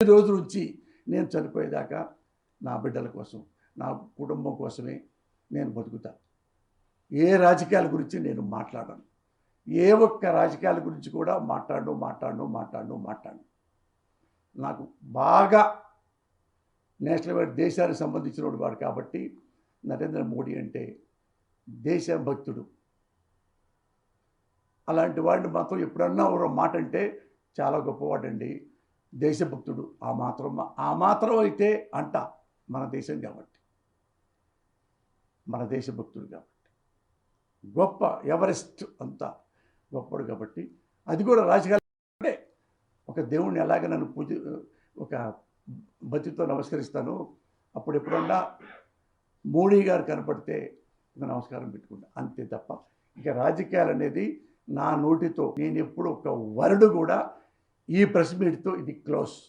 ఈ రోజు నుంచి నేను చనిపోయేదాకా నా బిడ్డల కోసం, నా కుటుంబం కోసమే నేను బతుకుతా. ఏ రాజకీయాల గురించి నేను మాట్లాడను. ఏ ఒక్క రాజకీయాల గురించి కూడా మాట్లాడను. నాకు బాగా నేషనల్ వైడ్ దేశానికి సంబంధించిన వాడు కాబట్టి నరేంద్ర మోడీ అంటే దేశభక్తుడు. అలాంటి వాడిని మాత్రం ఎప్పుడన్నా ఒక మాట అంటే చాలా గొప్పవాడండి, దేశభక్తుడు. ఆ మాత్రం అయితే అంట మన దేశం కాబట్టి, మన దేశభక్తుడు కాబట్టి, గొప్ప ఎవరెస్ట్ అంతా గొప్పడు కాబట్టి, అది కూడా రాజకీయాలు అంటే ఒక దేవుణ్ణి ఎలాగ నన్ను ఒక భక్తితో నమస్కరిస్తాను. అప్పుడు ఎప్పుడన్నా మోడీ గారు కనపడితే నమస్కారం పెట్టుకుంటా, అంతే తప్ప ఇక రాజకీయాలు అనేది నా నోటితో నేను ఎప్పుడు ఒక వర్డ్ కూడా ఈ ప్రెస్ మీట్తో ఇది క్లోజ్.